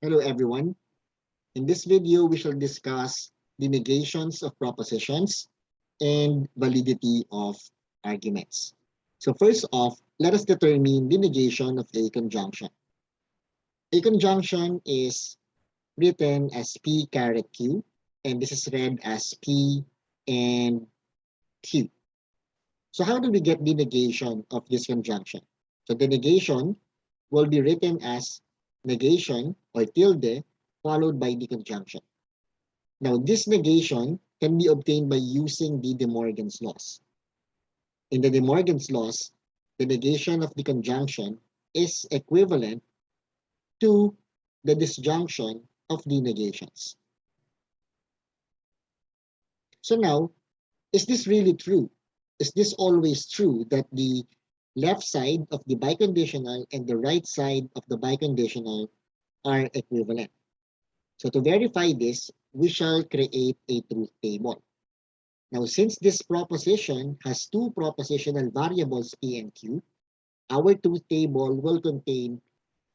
Hello everyone. In this video, we shall discuss the negations of propositions and validity of arguments. So first off, let us determine the negation of a conjunction. A conjunction is written as P caret Q, and this is read as P and Q. So how do we get the negation of this conjunction? So the negation will be written as negation or tilde followed by the conjunction. Now, this negation can be obtained by using the De Morgan's laws. In the De Morgan's laws, the negation of the conjunction is equivalent to the disjunction of the negations. So now, is this really true? Is this always true that the left side of the biconditional and the right side of the biconditional are equivalent? So to verify this, we shall create a truth table. Now, since this proposition has two propositional variables P and Q, our truth table will contain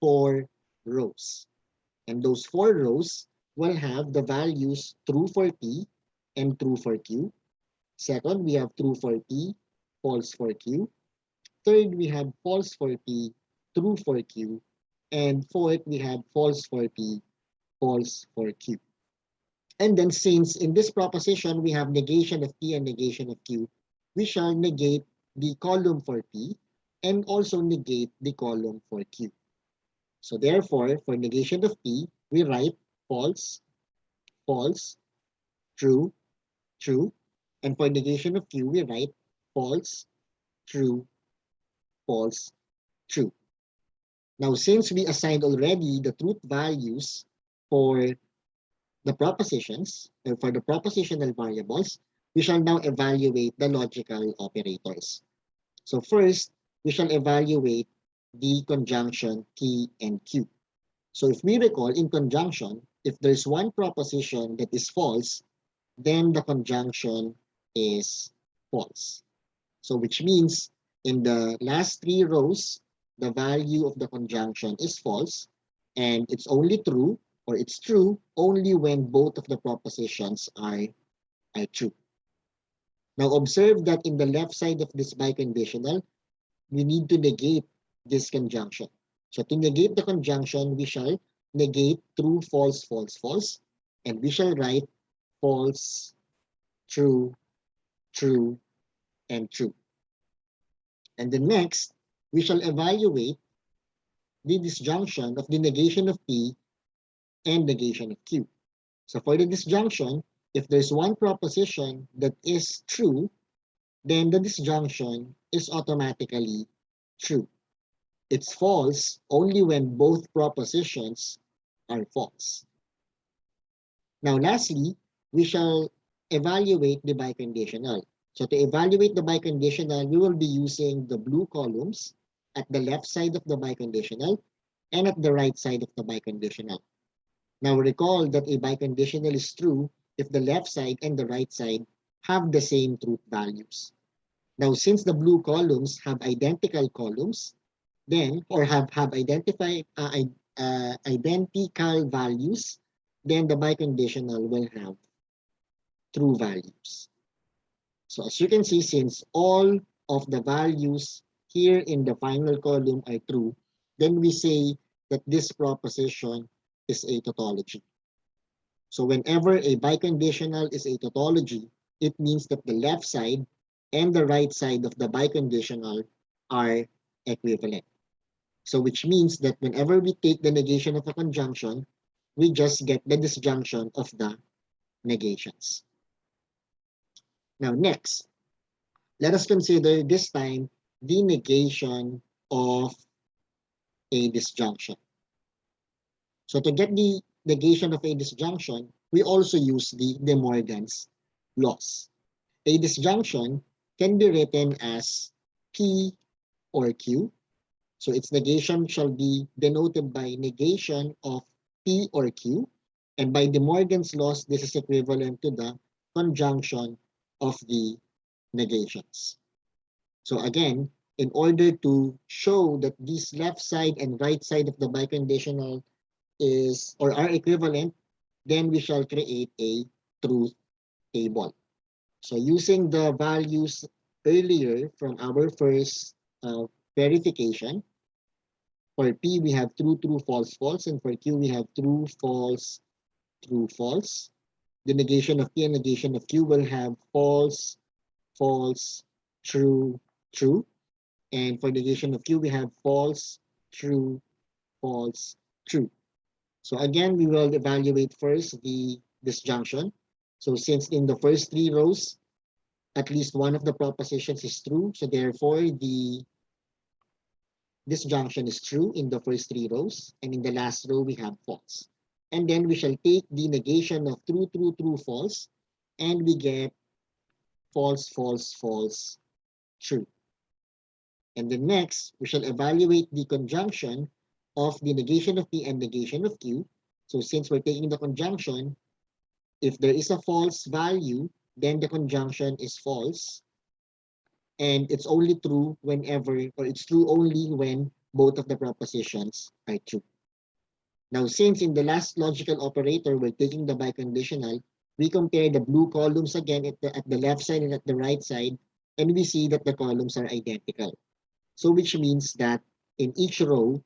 4 rows. And those 4 rows will have the values true for P and true for Q. Second, we have true for P, false for Q. Third, we have false for P, true for Q. And fourth, we have false for P, false for Q. And then since in this proposition, we have negation of P and negation of Q, we shall negate the column for P and also negate the column for Q. So therefore, for negation of P, we write false, false, true, true. And for negation of Q, we write false, true, false, true. Now, since we assigned already the truth values for the propositions, for the propositional variables, we shall now evaluate the logical operators. So first, we shall evaluate the conjunction P and Q. So if we recall, in conjunction, if there's one proposition that is false, then the conjunction is false. So which means in the last 3 rows, the value of the conjunction is false, and it's only true, or it's true only when both of the propositions are true. Now observe that in the left side of this biconditional, we need to negate this conjunction. So to negate the conjunction, we shall negate true, false, false, false, and we shall write false, true, true, and true. And then next, we shall evaluate the disjunction of the negation of P and negation of Q. So for the disjunction, if there's one proposition that is true, then the disjunction is automatically true. It's false only when both propositions are false. Now lastly, we shall evaluate the biconditional. So to evaluate the biconditional, we will be using the blue columns at the left side of the biconditional and at the right side of the biconditional. Now recall that a biconditional is true if the left side and the right side have the same truth values. Now since the blue columns have identical columns, then or have identical values, then the biconditional will have true values. So as you can see, since all of the values here in the final column are true, then we say that this proposition is a tautology. So whenever a biconditional is a tautology, it means that the left side and the right side of the biconditional are equivalent. So which means that whenever we take the negation of a conjunction, we just get the disjunction of the negations. Now next, let us consider this time the negation of a disjunction. So to get the negation of a disjunction, we also use the De Morgan's laws. A disjunction can be written as P or Q. So its negation shall be denoted by negation of P or Q. And by De Morgan's laws, this is equivalent to the conjunction of the negations. So again, in order to show that this left side and right side of the biconditional is or are equivalent, then we shall create a truth table. So using the values earlier from our first verification, for P we have true, true, false, false, and for Q we have true, false, true, false. The negation of P and negation of Q will have false, false, true, true. And for negation of Q, we have false, true, false, true. So again, we will evaluate first the disjunction. So since in the first three rows, at least one of the propositions is true, so therefore the disjunction is true in the first three rows, and in the last row we have false. And then we shall take the negation of true, true, true, false, and we get false, false, false, true. And then next, we shall evaluate the conjunction of the negation of P and negation of Q. So since we're taking the conjunction, if there is a false value, then the conjunction is false. And it's only true whenever, or it's true only when both of the propositions are true. Now, since in the last logical operator, we're taking the biconditional, we compare the blue columns again at the left side and at the right side, and we see that the columns are identical. So which means that in each row,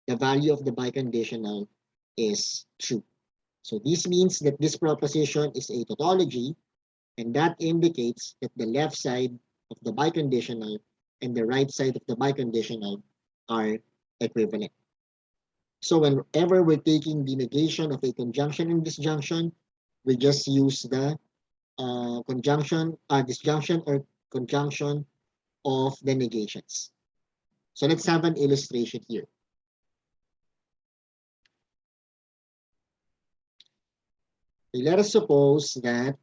the value of the biconditional is true. So this means that this proposition is a tautology, and that indicates that the left side of the biconditional and the right side of the biconditional are equivalent. So whenever we're taking the negation of a conjunction and disjunction, we just use the disjunction or conjunction of the negations. So let's have an illustration here. Okay, let us suppose that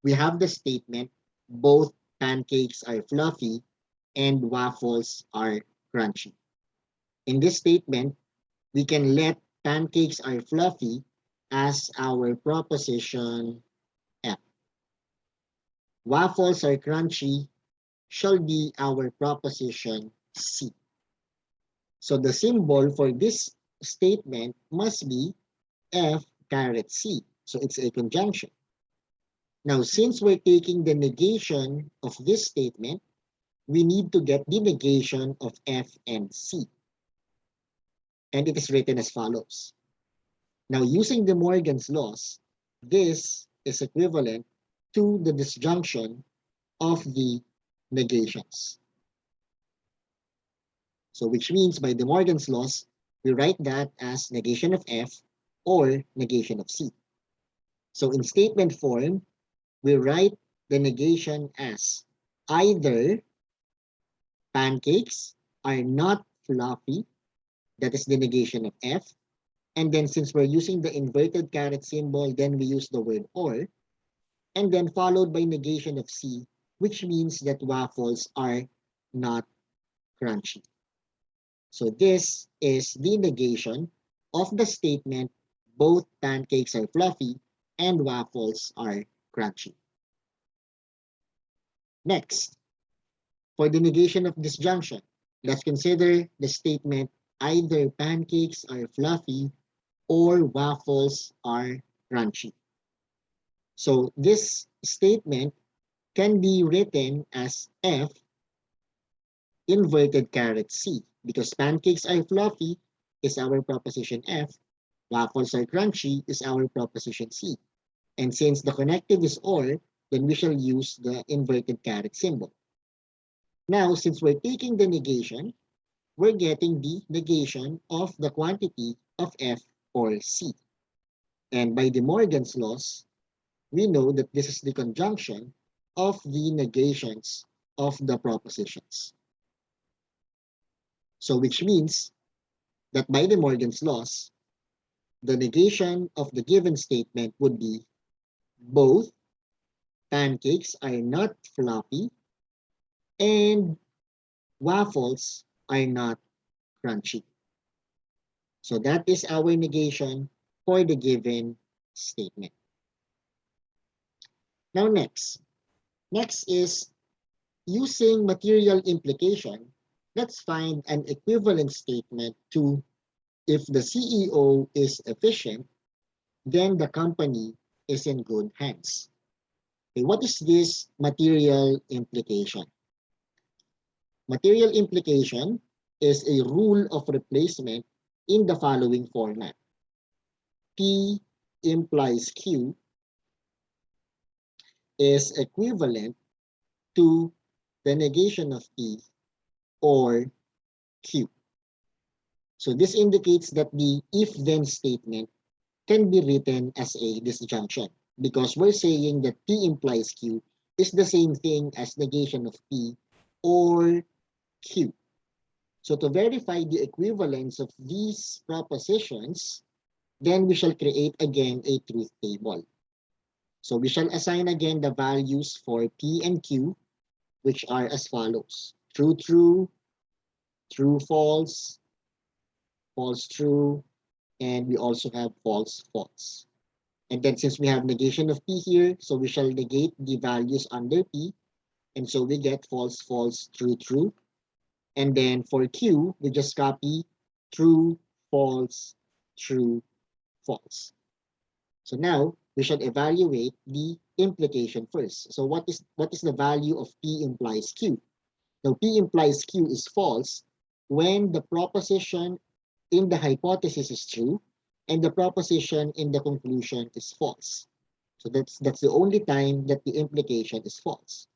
we have the statement, both pancakes are fluffy and waffles are crunchy. In this statement, we can let pancakes are fluffy as our proposition F. Waffles are crunchy shall be our proposition C. So the symbol for this statement must be F caret C. So it's a conjunction. Now, since we're taking the negation of this statement, we need to get the negation of F and C. And it is written as follows. Now, using De Morgan's laws, this is equivalent to the disjunction of the negations. So which means by De Morgan's laws, we write that as negation of F or negation of C. So in statement form, we write the negation as either pancakes are not fluffy, that is the negation of F, and then since we're using the inverted caret symbol, then we use the word or, and then followed by negation of C, which means that waffles are not crunchy. So this is the negation of the statement, both pancakes are fluffy and waffles are crunchy. Next, for the negation of disjunction, let's consider the statement, either pancakes are fluffy or waffles are crunchy. So this statement can be written as F inverted caret C, because pancakes are fluffy is our proposition F, waffles are crunchy is our proposition C. And since the connective is or, then we shall use the inverted caret symbol. Now, since we're taking the negation, we're getting the negation of the quantity of F or C. And by De Morgan's laws, we know that this is the conjunction of the negations of the propositions. So which means that by De Morgan's laws, the negation of the given statement would be both pancakes are not fluffy and waffles are not crunchy. So that is our negation for the given statement. Now next is using material implication. Let's find an equivalent statement to if the CEO is efficient, then the company is in good hands. Okay, what is this material implication? Material implication is a rule of replacement in the following format. P implies Q is equivalent to the negation of P or Q. So this indicates that the if-then statement can be written as a disjunction because we're saying that P implies Q is the same thing as negation of P or Q. So to verify the equivalence of these propositions, then we shall create again a truth table. So we shall assign again the values for P and Q, which are as follows. True, true, true, false, false, true, and we also have false, false. And then since we have negation of P here, so we shall negate the values under P. And so we get false, false, true, true. And then for Q, we just copy true, false, true, false. So now we should evaluate the implication first. So what is the value of P implies Q? Now P implies Q is false when the proposition in the hypothesis is true and the proposition in the conclusion is false. So that's the only time that the implication is false.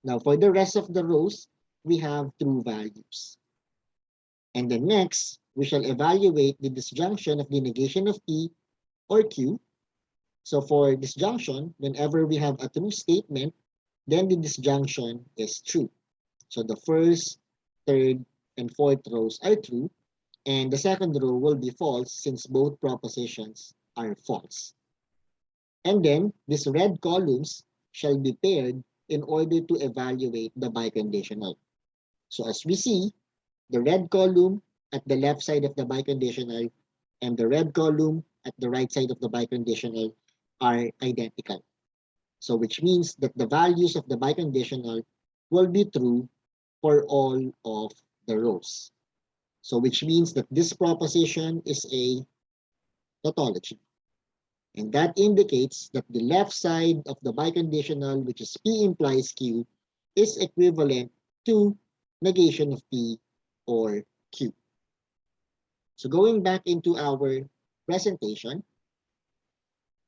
Now for the rest of the rows, we have true values. And then next, we shall evaluate the disjunction of the negation of P or Q. So for disjunction, whenever we have a true statement, then the disjunction is true. So the first, third, and fourth rows are true, and the second row will be false since both propositions are false. And then these red columns shall be paired in order to evaluate the biconditional. So as we see, the red column at the left side of the biconditional and the red column at the right side of the biconditional are identical. So which means that the values of the biconditional will be true for all of the rows. So which means that this proposition is a tautology. And that indicates that the left side of the biconditional, which is P implies Q, is equivalent to negation of P or Q. So going back into our presentation,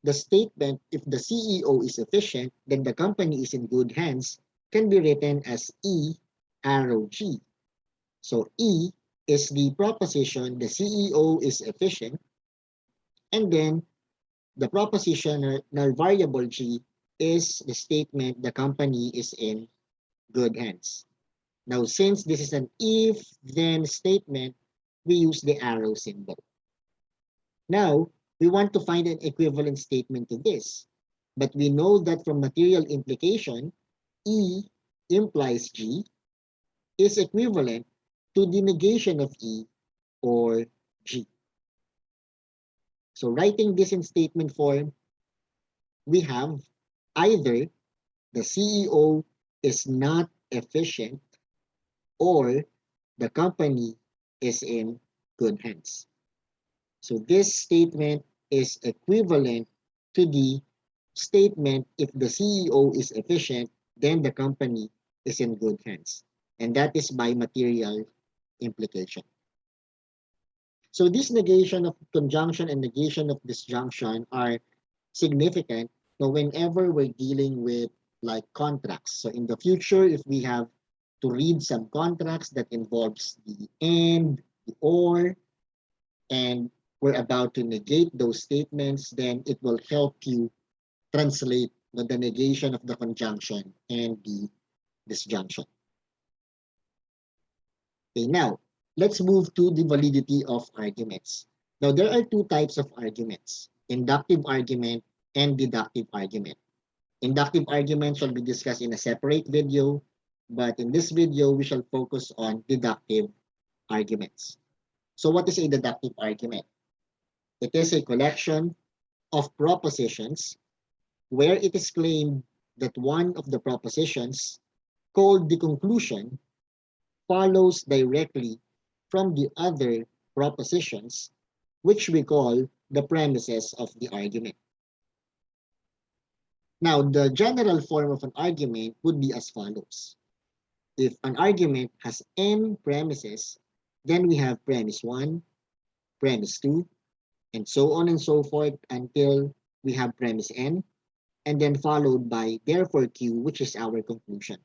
the statement, if the CEO is efficient, then the company is in good hands, can be written as E arrow G. So E is the proposition the CEO is efficient, and then the proposition null variable G is the statement the company is in good hands. Now, since this is an if-then statement, we use the arrow symbol. Now, we want to find an equivalent statement to this, but we know that from material implication, E implies G is equivalent to the negation of E or G. So writing this in statement form, we have either the CEO is not efficient or the company is in good hands. So this statement is equivalent to the statement if the CEO is efficient, then the company is in good hands. And that is by material implication. So this negation of conjunction and negation of disjunction are significant whenever we're dealing with like contracts. So in the future, if we have to read some contracts that involves the and, the or, and we're about to negate those statements, then it will help you translate the negation of the conjunction and the disjunction. Okay, now let's move to the validity of arguments. Now there are two types of arguments, inductive argument and deductive argument. Inductive argument shall be discussed in a separate video, but in this video, we shall focus on deductive arguments. So what is a deductive argument? It is a collection of propositions where it is claimed that one of the propositions, called the conclusion, follows directly from the other propositions, which we call the premises of the argument. Now, the general form of an argument would be as follows. If an argument has n premises, then we have premise 1, premise 2, and so on and so forth until we have premise n, and then followed by therefore q, which is our conclusion.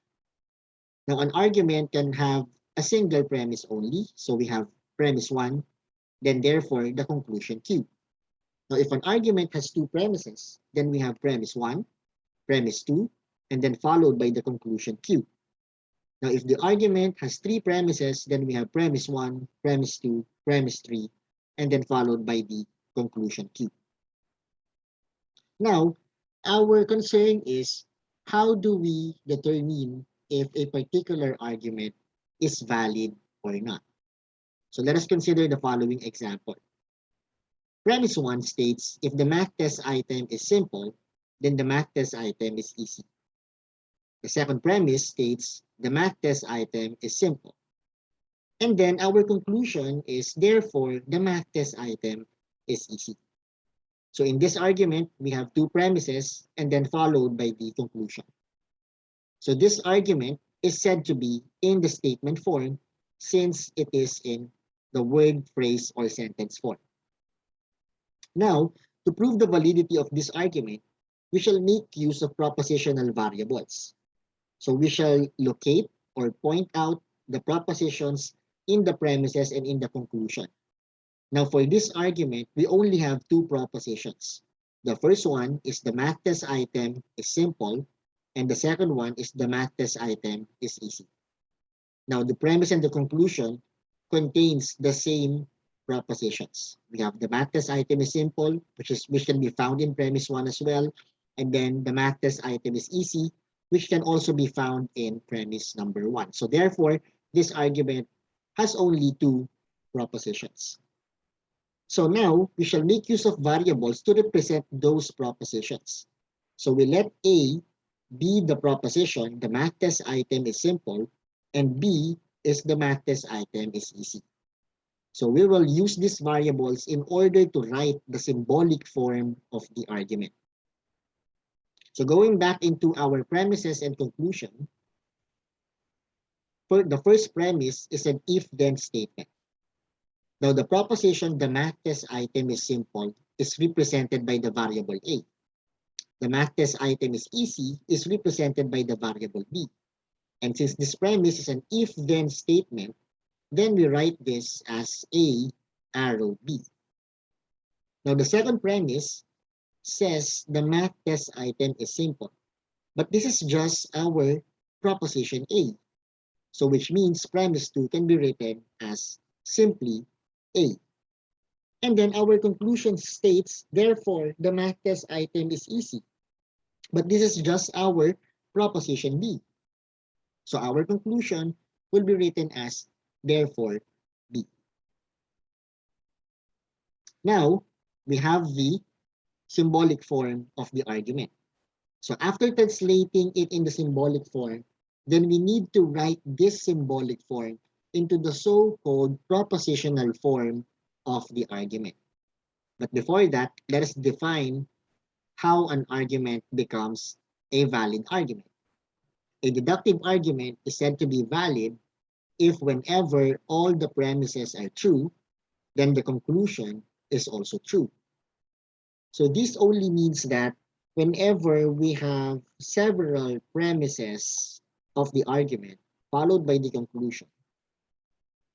Now, an argument can have a single premise only, so we have premise 1, then therefore the conclusion q. Now, if an argument has two premises, then we have premise 1, premise 2, and then followed by the conclusion q. Now, if the argument has three premises, then we have premise 1, premise 2, premise 3, and then followed by the conclusion q. Now, our concern is how do we determine if a particular argument is valid or not? So let us consider the following example. Premise 1 states if the math test item is simple, then the math test item is easy. The second premise states the math test item is simple. And then our conclusion is therefore the math test item is easy. So in this argument, we have two premises and then followed by the conclusion. So this argument is said to be in the statement form since it is in the word, phrase, or sentence form. Now, to prove the validity of this argument, we shall make use of propositional variables. So we shall locate or point out the propositions in the premises and in the conclusion. Now, for this argument, we only have two propositions. The first one is the math test item is simple, and the second one is the math test item is easy. Now, the premise and the conclusion contains the same propositions. We have the math test item is simple, which can be found in premise 1 as well, and then the math test item is easy, which can also be found in premise number 1. So therefore, this argument has only two propositions. So now, we shall make use of variables to represent those propositions. So we let A be the proposition, the math test item is simple, and B is the math test item is easy. So we will use these variables in order to write the symbolic form of the argument. So going back into our premises and conclusion, the first premise is an if-then statement. Now the proposition, the math test item is simple, is represented by the variable A. The math test item is easy is represented by the variable B. And since this premise is an if-then statement, then we write this as A arrow B. Now the second premise says the math test item is simple, but this is just our proposition A. So which means premise 2 can be written as simply A. And then our conclusion states, therefore, the math test item is easy. But this is just our proposition B. So our conclusion will be written as, therefore, B. Now, we have the symbolic form of the argument. So after translating it in the symbolic form, then we need to write this symbolic form into the so-called propositional form of the argument. But before that, let us define how an argument becomes a valid argument. A deductive argument is said to be valid if whenever all the premises are true, then the conclusion is also true. So this only means that whenever we have several premises of the argument followed by the conclusion,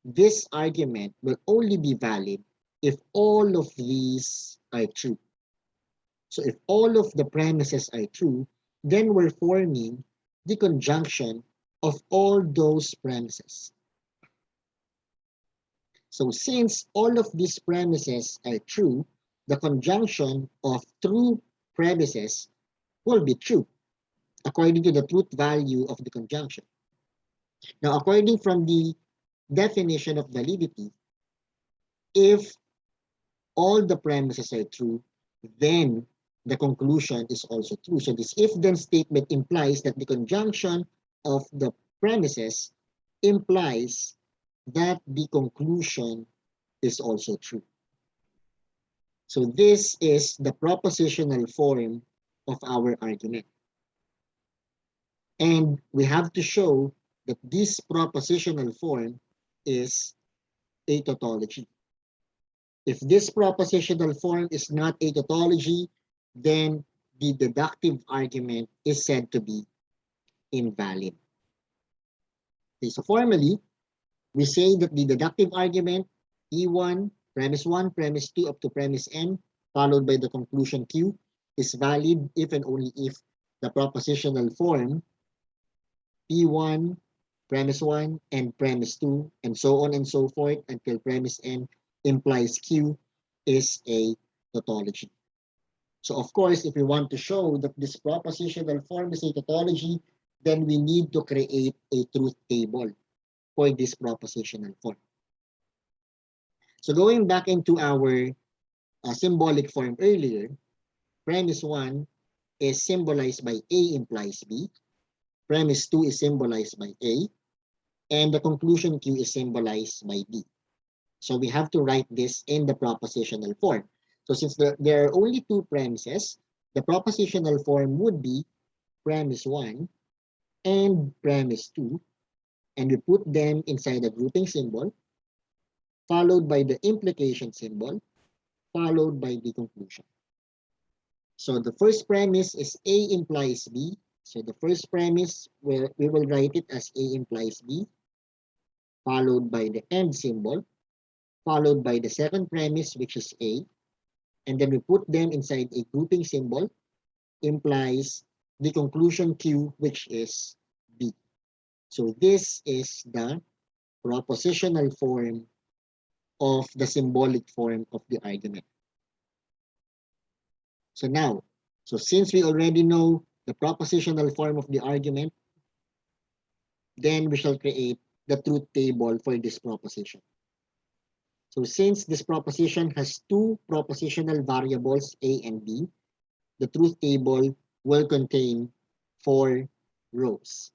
this argument will only be valid if all of these are true. So if all of the premises are true, then we're forming the conjunction of all those premises. So since all of these premises are true, the conjunction of true premises will be true according to the truth value of the conjunction. Now, according from the definition of validity, if all the premises are true, then the conclusion is also true. So this if-then statement implies that the conjunction of the premises implies that the conclusion is also true. So this is the propositional form of our argument. And we have to show that this propositional form is a tautology. If this propositional form is not a tautology, then the deductive argument is said to be invalid. Okay, so formally, we say that the deductive argument E1, premise 1, premise 2 up to premise n, followed by the conclusion Q, is valid if and only if the propositional form P1, premise 1, and premise 2, and so on and so forth until premise n implies Q is a tautology. So of course, if we want to show that this propositional form is a tautology, then we need to create a truth table for this propositional form. So going back into our symbolic form earlier, premise 1 is symbolized by A implies B, premise 2 is symbolized by A, and the conclusion Q is symbolized by B. So we have to write this in the propositional form. So since there are only two premises, the propositional form would be premise 1 and premise 2, and we put them inside a grouping symbol, followed by the implication symbol, followed by the conclusion. So the first premise is A implies B. So the first premise, we will write it as A implies B, followed by the end symbol, followed by the second premise, which is A, and then we put them inside a grouping symbol, implies the conclusion Q, which is B. So this is the propositional form of the symbolic form of the argument. So now, so since we already know the propositional form of the argument, then we shall create the truth table for this proposition. So since this proposition has two propositional variables, A and B, the truth table will contain 4 rows.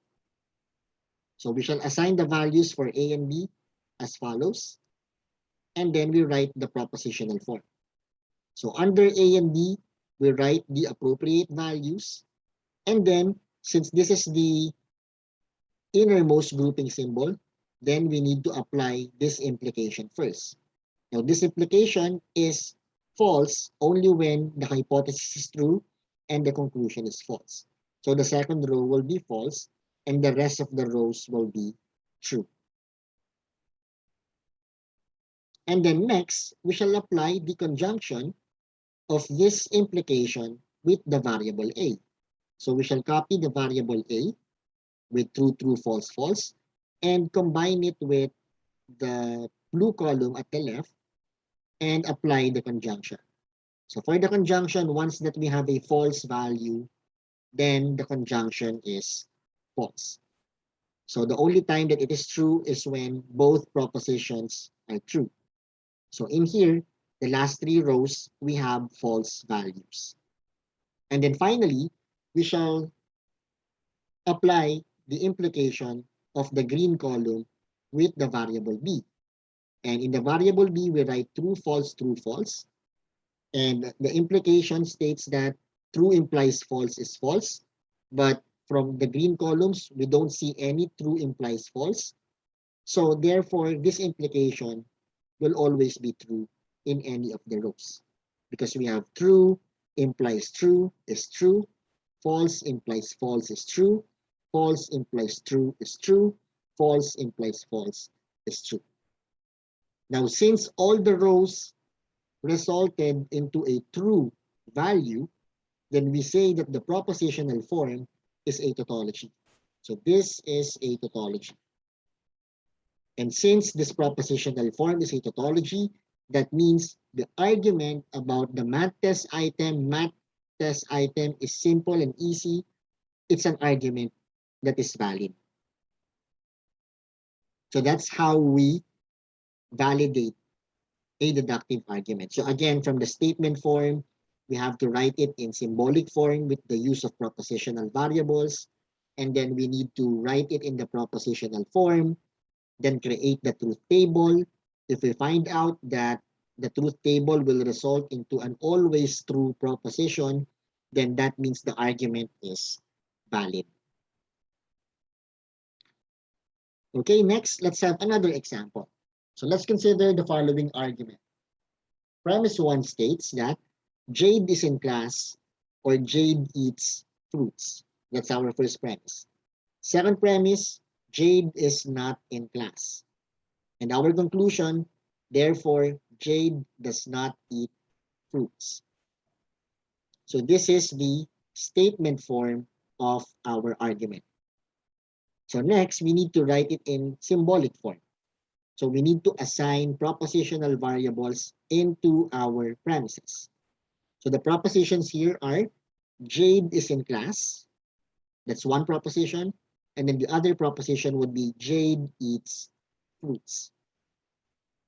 So we shall assign the values for A and B as follows, and then we write the propositional form. So under A and B, we write the appropriate values, and then since this is the innermost grouping symbol, then we need to apply this implication first. Now this implication is false only when the hypothesis is true and the conclusion is false. So the second row will be false and the rest of the rows will be true. And then next, we shall apply the conjunction of this implication with the variable A. So we shall copy the variable A with true, true, false, false, and combine it with the blue column at the left and apply the conjunction. So for the conjunction, once that we have a false value, then the conjunction is false. So the only time that it is true is when both propositions are true. So in here, the last 3 rows, we have false values. And then finally, we shall apply the implication of the green column with the variable B. And in the variable B, we write true, false, true, false. And the implication states that true implies false is false. But from the green columns, we don't see any true implies false. So therefore, this implication will always be true in any of the rows. Because we have true implies true is true. False implies false is true. False implies true is true. False implies false is true. Now, since all the rows resulted into a true value, then we say that the propositional form is a tautology. So this is a tautology. And since this propositional form is a tautology, that means the argument about the math test item is simple and easy. It's an argument that is valid. So that's how we validate a deductive argument. So again, from the statement form, we have to write it in symbolic form with the use of propositional variables. And then we need to write it in the propositional form, then create the truth table, If we find out that the truth table will result into an always true proposition, then that means the argument is valid. Okay, next, let's have another example. So let's consider the following argument. Premise 1 states that Jade is in class or Jade eats fruits. That's our first premise. Second premise, Jade is not in class. And our conclusion, therefore, Jade does not eat fruits. So this is the statement form of our argument. So next, we need to write it in symbolic form. So we need to assign propositional variables into our premises. So the propositions here are Jade is in class. That's one proposition. And then the other proposition would be Jade eats fruits.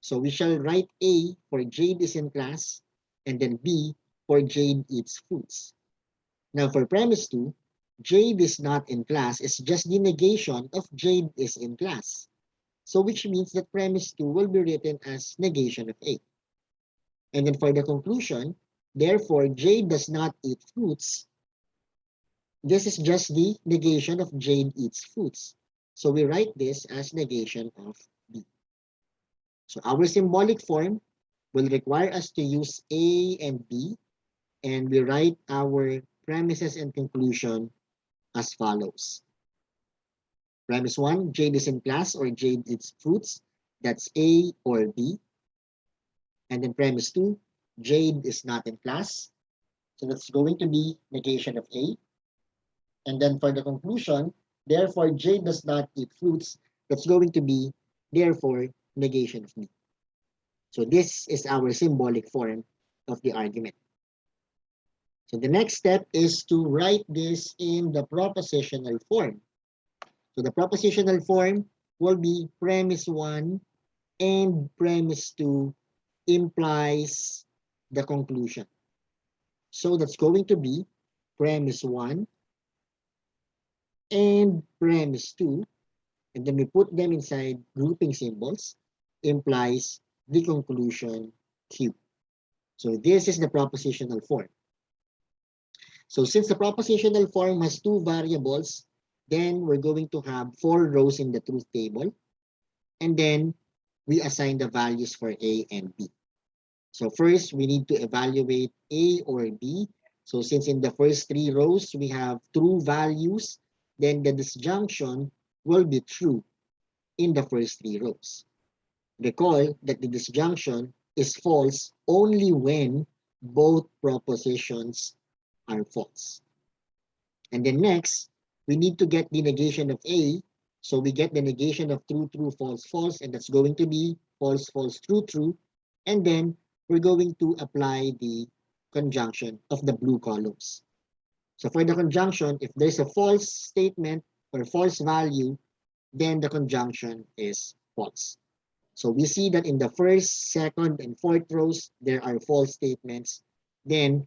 So we shall write A for Jade is in class and then B for Jade eats fruits. Now for premise 2, Jade is not in class is just the negation of Jade is in class. So which means that premise 2 will be written as negation of A. And then for the conclusion, therefore Jade does not eat fruits. This is just the negation of Jade eats fruits. So we write this as negation of B. So our symbolic form will require us to use A and B, and we write our premises and conclusion as follows. Premise 1, Jade is in class or Jade eats fruits. That's A or B. And then premise 2, Jade is not in class. So that's going to be negation of A. And then for the conclusion, therefore Jade does not eat fruits. That's going to be, therefore, negation of B. So this is our symbolic form of the argument. So the next step is to write this in the propositional form. So the propositional form will be premise 1 and premise 2 implies the conclusion. So that's going to be premise 1 and premise 2, and then we put them inside grouping symbols, implies the conclusion Q. So this is the propositional form. So since the propositional form has two variables, then we're going to have 4 rows in the truth table, and then we assign the values for A and B. So first, we need to evaluate A or B. So since in the first 3 rows, we have true values, then the disjunction will be true in the first 3 rows. Recall that the disjunction is false only when both propositions are false. And then next, we need to get the negation of A. So we get the negation of true, true, false, false, and that's going to be false, false, true, true. And then we're going to apply the conjunction of the blue columns. So for the conjunction, if there's a false statement or false value, then the conjunction is false. So we see that in the first, second, and fourth rows, there are false statements. Then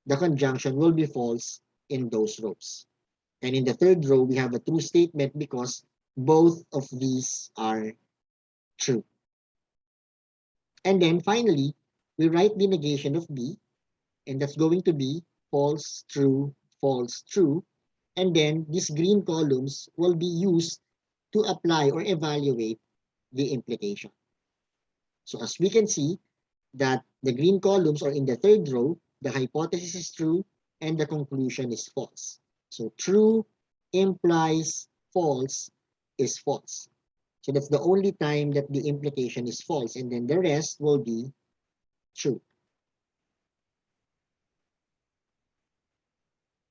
the conjunction will be false in those rows. And in the third row, we have a true statement because both of these are true. And then finally, we write the negation of B, and that's going to be false, true, false, true. And then these green columns will be used to apply or evaluate the implication. So as we can see that the green columns are in the third row, the hypothesis is true and the conclusion is false. So true implies false is false. So that's the only time that the implication is false, and then the rest will be true.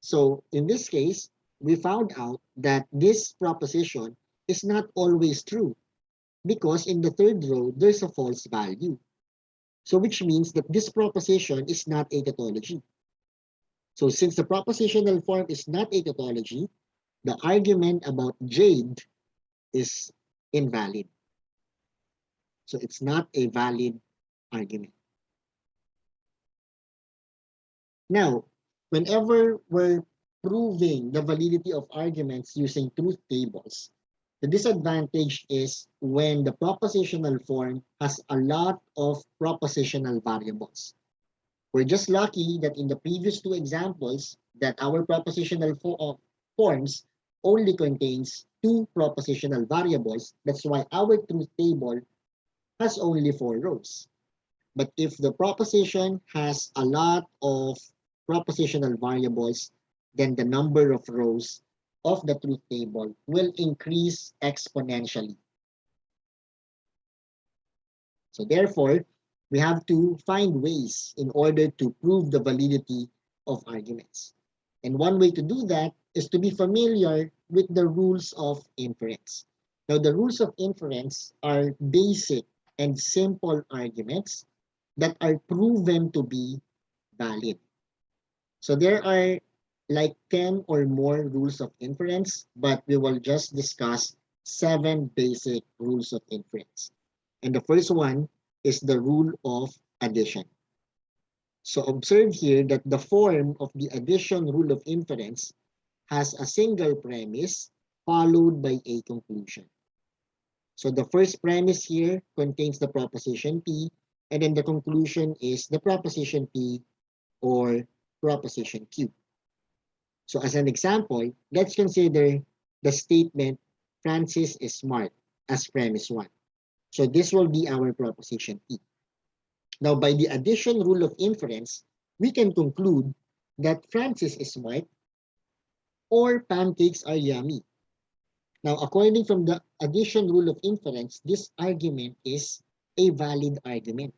So in this case, we found out that this proposition is not always true because in the third row, there's a false value. So which means that this proposition is not a tautology. So since the propositional form is not a tautology, the argument about Jade is invalid. So it's not a valid argument. Now, whenever we're proving the validity of arguments using truth tables, The disadvantage is when the propositional form has a lot of propositional variables. We're just lucky that in the previous two examples that our propositional forms only contains two propositional variables. That's why our truth table has only 4 rows. But if the proposition has a lot of propositional variables, then the number of rows of the truth table will increase exponentially. So therefore, we have to find ways in order to prove the validity of arguments. And one way to do that is to be familiar with the rules of inference. Now, the rules of inference are basic and simple arguments that are proven to be valid. So there are like 10 or more rules of inference, but we will just discuss 7 basic rules of inference. And the first one is the rule of addition. So observe here that the form of the addition rule of inference has a single premise followed by a conclusion. So the first premise here contains the proposition P, and then the conclusion is the proposition P or proposition Q. So as an example, let's consider the statement Francis is smart as premise 1. So this will be our proposition P. Now, by the addition rule of inference, we can conclude that Francis is smart or pancakes are yummy. Now, according from the addition rule of inference, this argument is a valid argument.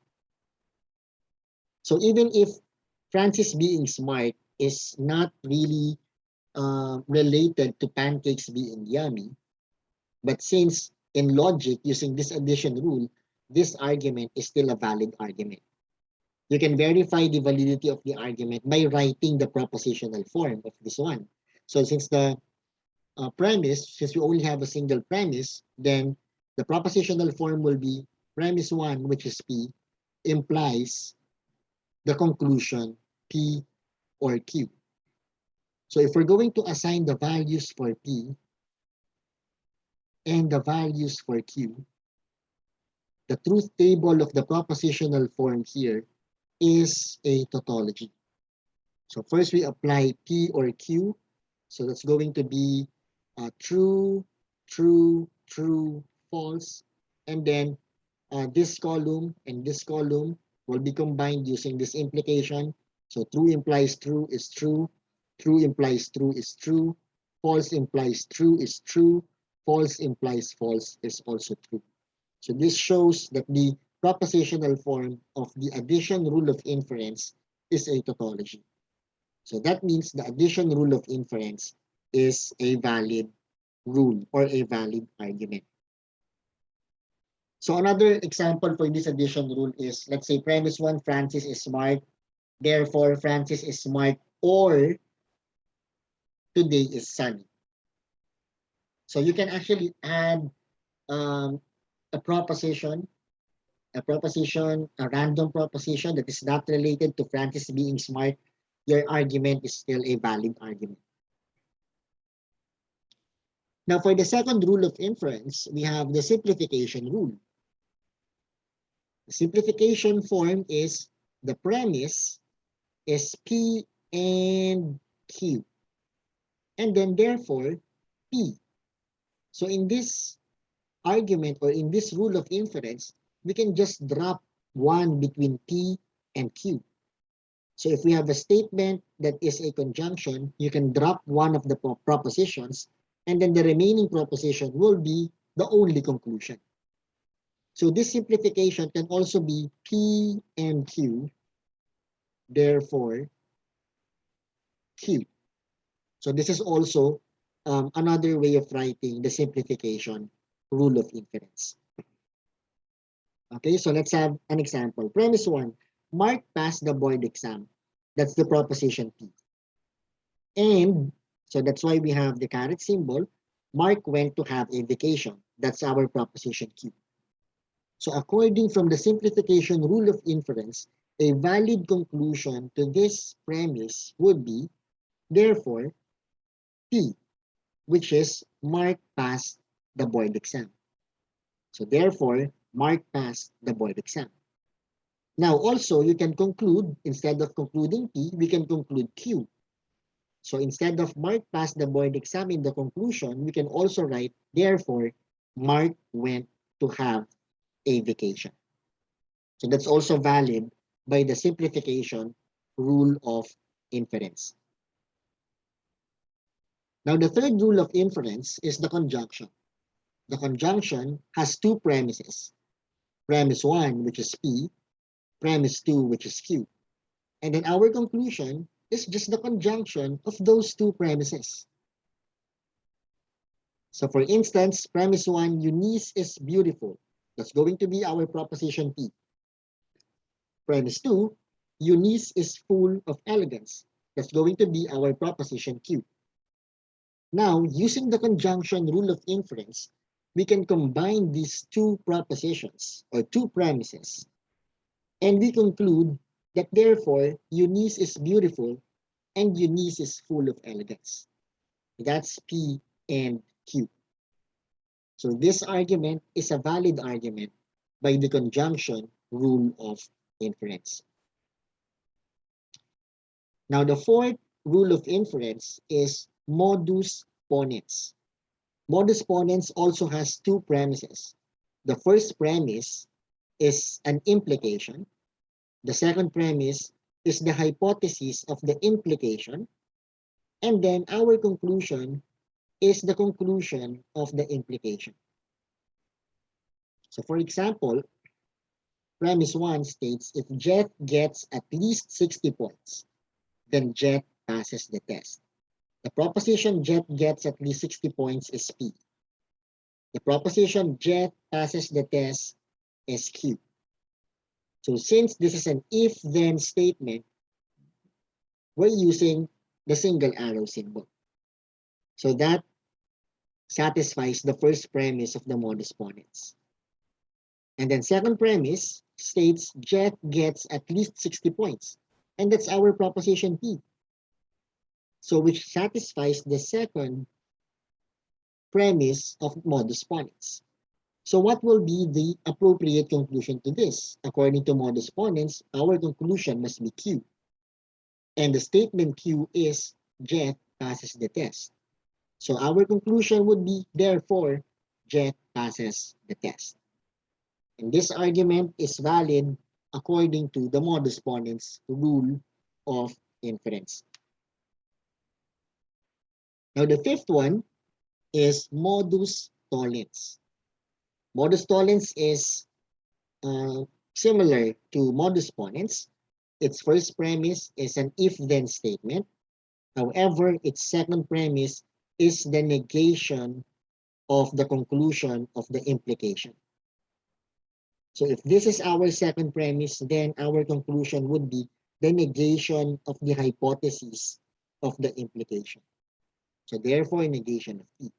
So even if Francis being smart is not really related to pancakes being yummy, but since in logic, using this addition rule, this argument is still a valid argument. You can verify the validity of the argument by writing the propositional form of this one. So since the premise, since we only have a single premise, then the propositional form will be premise 1, which is P, implies the conclusion P or Q. So if we're going to assign the values for P and the values for Q, the truth table of the propositional form here is a tautology. So first we apply P or Q. So that's going to be true, true, true, false. And then this column and this column will be combined using this implication. So true implies true is true. True implies true is true. False implies true is true. False implies false is also true. So this shows that the propositional form of the addition rule of inference is a tautology. So that means the addition rule of inference is a valid rule or a valid argument. So another example for this addition rule is, let's say premise 1, Francis is smart. Therefore, Francis is smart or today is sunny. So you can actually add a proposition, a random proposition that is not related to Francis being smart. Your argument is still a valid argument. Now, for the second rule of inference, we have the simplification rule. The simplification form is the premise is P and Q. And then therefore, P. So in this argument or in this rule of inference, we can just drop 1 between P and Q. So if we have a statement that is a conjunction, you can drop one of the propositions, and then the remaining proposition will be the only conclusion. So this simplification can also be P and Q, therefore Q. So this is also another way of writing the simplification rule of inference. Okay, so let's have an example. Premise 1, Mark passed the board exam. That's the proposition P. And so that's why we have the caret symbol. Mark went to have a vacation. That's our proposition Q. So according from the simplification rule of inference, a valid conclusion to this premise would be, therefore, P, which is Mark passed the board exam. So therefore, Mark passed the board exam. Now also, you can conclude, instead of concluding P, we can conclude Q. So instead of Mark passed the board exam in the conclusion, we can also write, therefore, Mark went to have a vacation. So that's also valid by the simplification rule of inference. Now, the third rule of inference is the conjunction. The conjunction has two premises. Premise 1, which is P, premise 2, which is Q. And then our conclusion is just the conjunction of those two premises. So for instance, premise 1, Eunice is beautiful. That's going to be our proposition P. Premise 2, Eunice is full of elegance. That's going to be our proposition Q. Now, using the conjunction rule of inference, we can combine these two propositions or two premises, and we conclude that therefore Eunice is beautiful and Eunice is full of elegance. That's P and Q. So this argument is a valid argument by the conjunction rule of inference. Now the fourth rule of inference is modus ponens. Modus ponens also has two premises. The first premise is an implication. The second premise is the hypothesis of the implication. And then our conclusion is the conclusion of the implication. So for example, premise 1 states if Jet gets at least 60 points, then Jet passes the test. The proposition Jet gets at least 60 points is P. The proposition Jet passes the test is Q. So since this is an if-then statement, we're using the single arrow symbol. So that satisfies the first premise of the modus ponens. And then second premise states Jet gets at least 60 points. And that's our proposition P. So which satisfies the second premise of modus ponens. So what will be the appropriate conclusion to this? According to modus ponens, our conclusion must be Q. And the statement Q is Jet passes the test. So our conclusion would be, therefore, Jet passes the test. And this argument is valid according to the modus ponens rule of inference. Now the fifth one is modus tollens. Modus tollens is similar to modus ponens. Its first premise is an if-then statement. However, its second premise is the negation of the conclusion of the implication. So if this is our second premise, then our conclusion would be the negation of the hypothesis of the implication. So therefore, negation of P.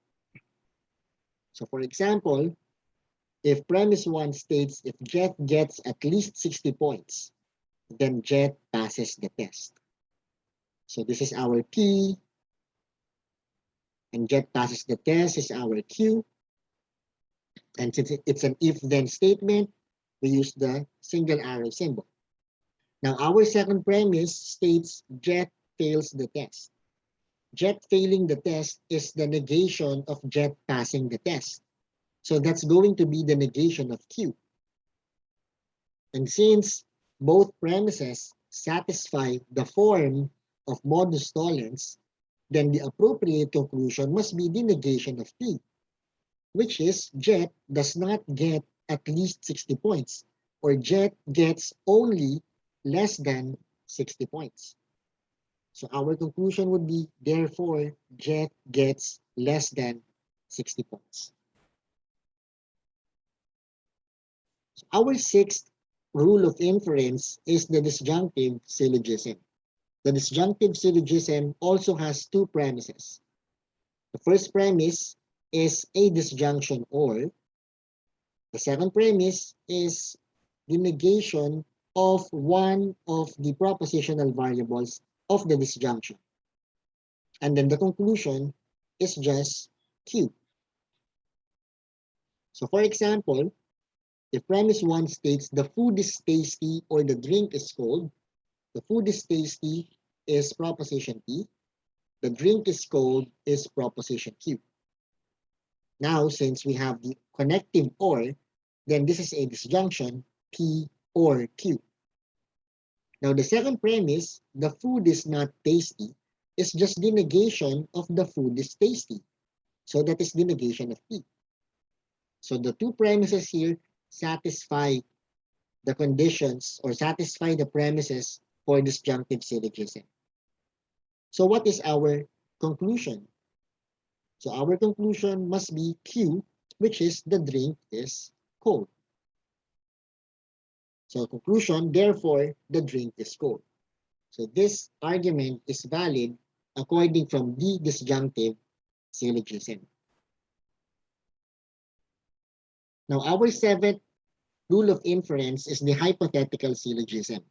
So for example, if premise 1 states if Jet gets at least 60 points, then Jet passes the test. So this is our P, and Jet passes the test is our Q. And since it's an if-then statement, we use the single arrow symbol. Now our second premise states Jet fails the test. Jet failing the test is the negation of Jet passing the test. So that's going to be the negation of Q. And since both premises satisfy the form of modus tollens, then the appropriate conclusion must be the negation of P, which is Jet does not get at least 60 points, or Jet gets only less than 60 points. So our conclusion would be, therefore, Jet gets less than 60 points. So our sixth rule of inference is the disjunctive syllogism. The disjunctive syllogism also has two premises. The first premise is a disjunction or. The second premise is the negation of one of the propositional variables of the disjunction. And then the conclusion is just Q. So for example, if premise 1 states the food is tasty or the drink is cold, the food is tasty is proposition P, the drink is cold is proposition Q. Now, since we have the connective or, then this is a disjunction P or Q. Now, the second premise, the food is not tasty, is just the negation of the food is tasty. So that is the negation of P. So the two premises here satisfy the conditions or satisfy the premises for disjunctive syllogism. So what is our conclusion? So our conclusion must be Q, which is the drink is cold. So conclusion, therefore, the drink is cold. So this argument is valid according from the disjunctive syllogism. Now our seventh rule of inference is the hypothetical syllogism.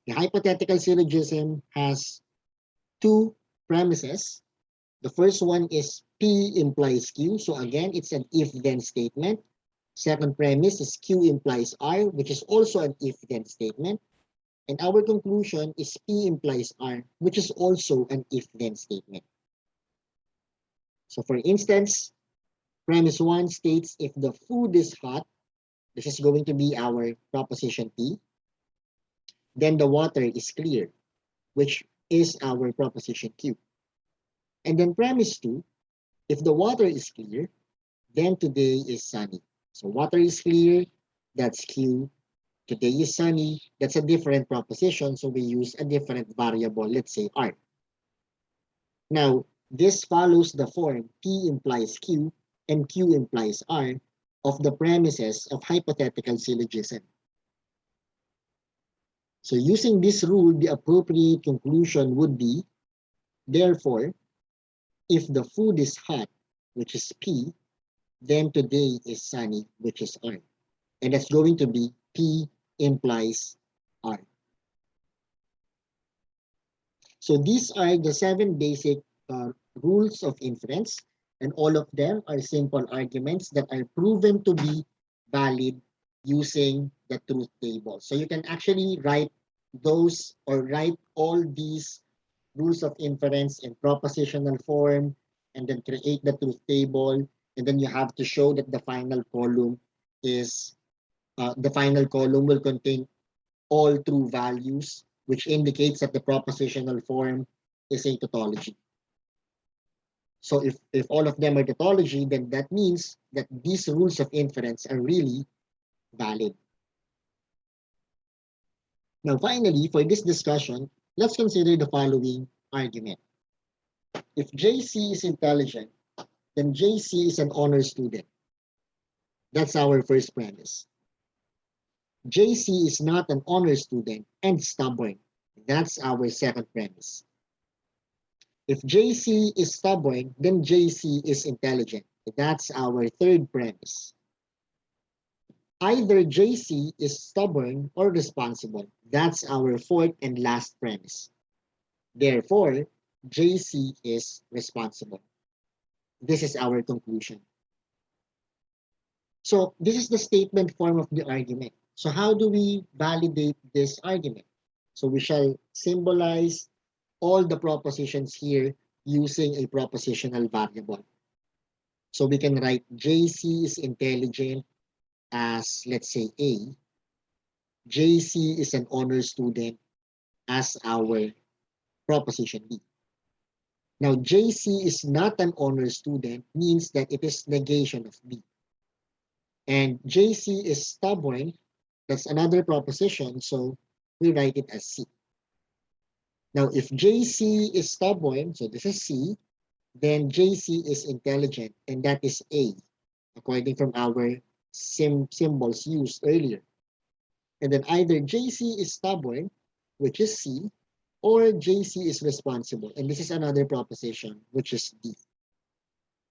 The hypothetical syllogism has two premises. The first one is P implies Q. So again, it's an if-then statement. Second premise is Q implies R, which is also an if-then statement. And our conclusion is P implies R, which is also an if-then statement. So for instance, premise 1 states if the food is hot, this is going to be our proposition P, then the water is clear, which is our proposition Q. And then premise 2, if the water is clear, then today is sunny. So water is clear, that's Q. Today is sunny, that's a different proposition, so we use a different variable, let's say R. Now, this follows the form P implies Q and Q implies R of the premises of hypothetical syllogism. So using this rule, the appropriate conclusion would be, therefore, if the food is hot, which is P, then today is sunny, which is R. And that's going to be P implies R. So these are the 7 basic rules of inference, and all of them are simple arguments that are proven to be valid using the truth table. So you can actually write those or write all these rules of inference in propositional form and then create the truth table, and then you have to show that the final column is the final column will contain all true values, which indicates that the propositional form is a tautology. So if all of them are tautology, then that means that these rules of inference are really valid. Now, finally, for this discussion, let's consider the following argument. If JC is intelligent, then JC is an honor student. That's our first premise. JC is not an honor student and stubborn. That's our second premise. If JC is stubborn, then JC is intelligent. That's our third premise. Either JC is stubborn or responsible. That's our fourth and last premise. Therefore, JC is responsible. This is our conclusion. So this is the statement form of the argument. So how do we validate this argument? So we shall symbolize all the propositions here using a propositional variable. So we can write JC is intelligent as, let's say, A. JC is an honor student as our proposition B. Now, JC is not an honor student means that it is negation of B. And JC is stubborn, that's another proposition, so we write it as C. Now, if JC is stubborn, so this is C, then JC is intelligent, and that is A, according from our symbols used earlier. And then either JC is stubborn, which is C, or JC is responsible, and this is another proposition, which is D.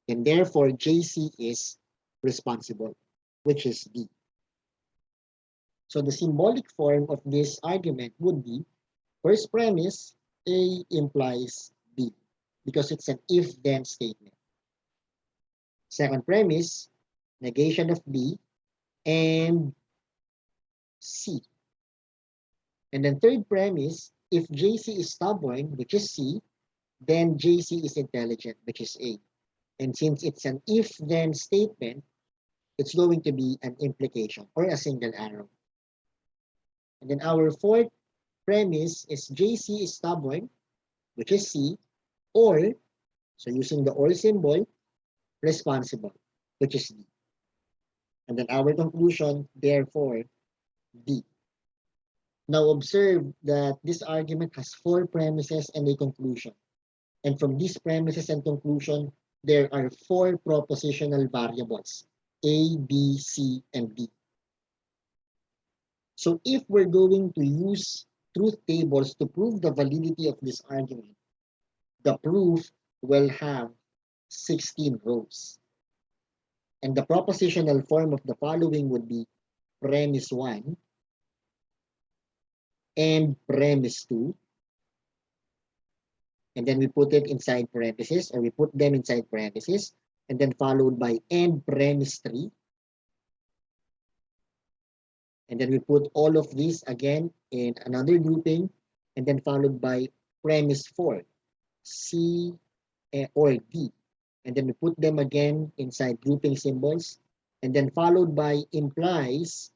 And therefore, JC is responsible, which is D. So the symbolic form of this argument would be, first premise, A implies B, because it's an if-then statement. Second premise, negation of B, and C. And then third premise, if JC is stubborn, which is C, then JC is intelligent, which is A. And since it's an if-then statement, it's going to be an implication or a single arrow. And then our fourth premise is JC is stubborn, which is C, or, so using the or symbol, responsible, which is D. And then our conclusion, therefore, D. Now observe that this argument has four premises and a conclusion. And from these premises and conclusion, there are four propositional variables, A, B, C, and D. So if we're going to use truth tables to prove the validity of this argument, the proof will have 16 rows. And the propositional form of the following would be premise 1 and premise 2. And then we put it inside parentheses, or we put them inside parentheses, and then followed by and premise 3. And then we put all of these again in another grouping, and then followed by premise 4, C or D. And then we put them again inside grouping symbols, and then followed by implies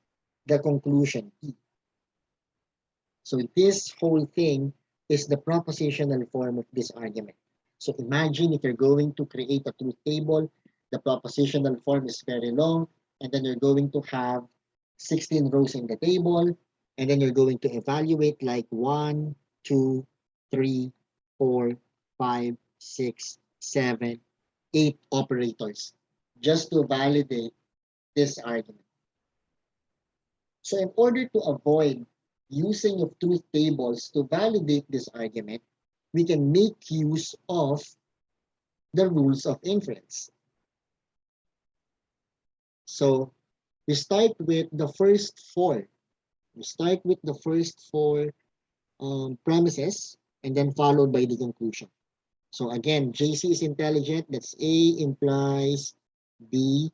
the conclusion P. So this whole thing is the propositional form of this argument. So imagine if you're going to create a truth table, the propositional form is very long, and then you're going to have 16 rows in the table, and then you're going to evaluate like 1, 2, 3, 4, 5, 6, 7, 8 operators just to validate this argument. So in order to avoid using of truth tables to validate this argument, we can make use of the rules of inference. So we start with the first four. We start with the first four premises and then followed by the conclusion. So again, JC is intelligent. That's A implies B.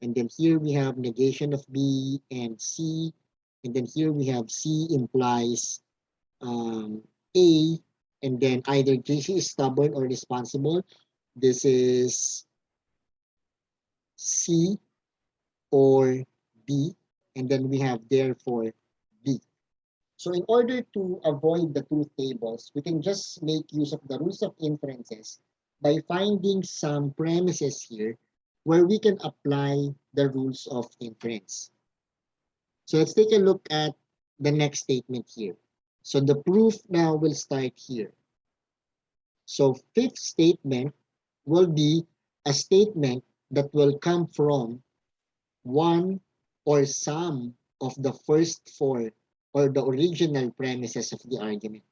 And then here we have negation of B and C. And then here we have C implies A. And then either JC is stubborn or responsible. This is C or D. And then we have therefore D. So in order to avoid the truth tables, we can just make use of the rules of inferences by finding some premises here where we can apply the rules of inference. So let's take a look at the next statement here. So the proof now will start here. So fifth statement will be a statement that will come from one or some of the first four or the original premises of the argument.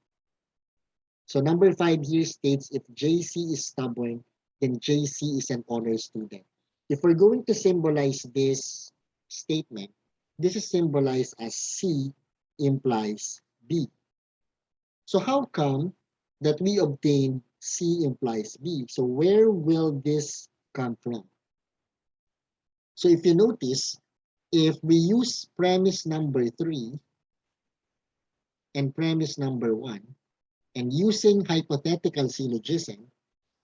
So number 5 here states if JC is stubborn, then JC is an honor student. If we're going to symbolize this statement, this is symbolized as C implies B. So how come that we obtained C implies B? So where will this come from? So if you notice, if we use premise number 3 and premise number 1, and using hypothetical syllogism,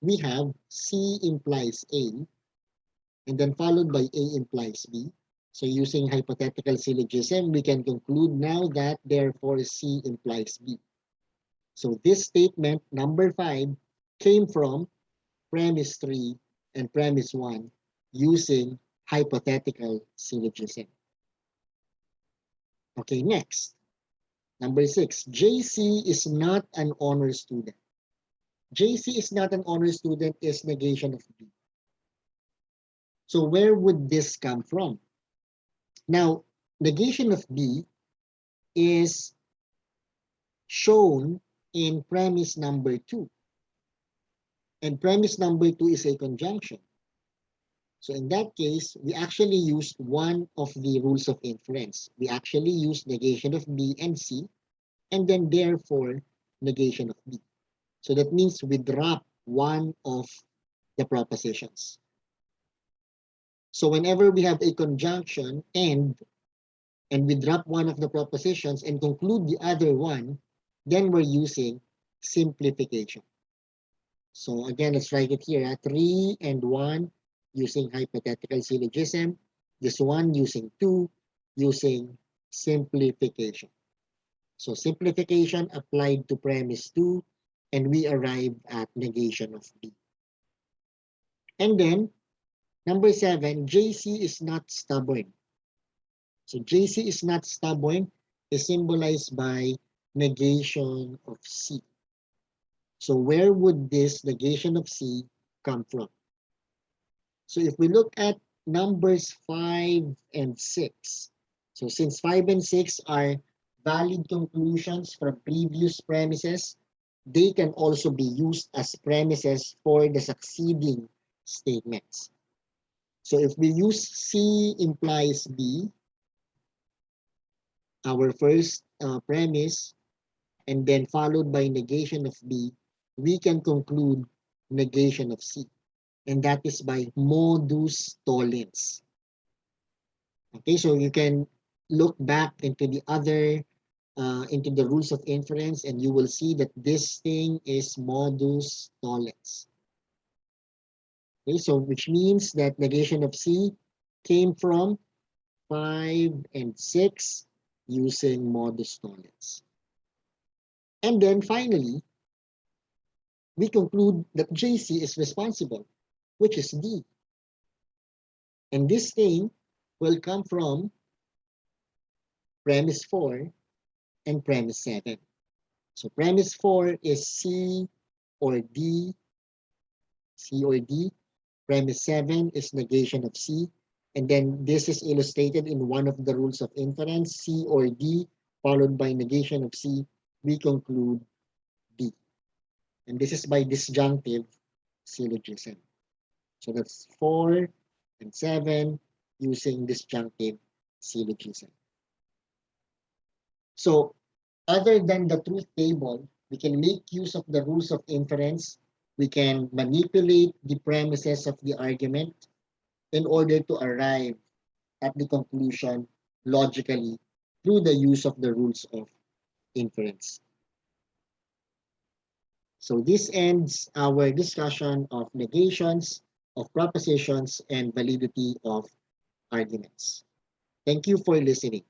we have C implies A, and then followed by A implies B. So using hypothetical syllogism, we can conclude now that therefore C implies B. So this statement, number 5, came from premise 3 and premise 1 using hypothetical syllogism. Okay, next. Number 6, JC is not an honor student. JC is not an honor student is negation of B. So where would this come from? Now, negation of B is shown in premise number 2. And premise number 2 is a conjunction. So in that case, we actually used one of the rules of inference. We actually used negation of B and C, and then therefore negation of B. So that means we drop one of the propositions. So whenever we have a conjunction and we drop one of the propositions and conclude the other one, then we're using simplification. So again, let's write it here. 3 and 1 using hypothetical syllogism. This one using 2 using simplification. So simplification applied to premise 2, and we arrive at negation of B. And then, number 7, JC is not stubborn. So JC is not stubborn is symbolized by negation of C. So where would this negation of C come from? So if we look at numbers 5 and 6, so since 5 and 6 are valid conclusions from previous premises, they can also be used as premises for the succeeding statements. So if we use C implies B, our first premise, and then followed by negation of B, we can conclude negation of C. And that is by modus tollens. Okay, so you can look back into the other, into the rules of inference, and you will see that this thing is modus tollens. Okay, so which means that negation of C came from 5 and 6 using modus tollens. And then finally, we conclude that JC is responsible, which is D. And this thing will come from premise 4 and premise 7. So premise 4 is C or D, C or D. Premise 7 is negation of C. And then this is illustrated in one of the rules of inference, C or D, followed by negation of C. We conclude D. And this is by disjunctive syllogism. So that's 4 and 7 using disjunctive syllogism. So other than the truth table, we can make use of the rules of inference. We can manipulate the premises of the argument in order to arrive at the conclusion logically through the use of the rules of inference. So this ends our discussion of negations, of propositions, and validity of arguments. Thank you for listening.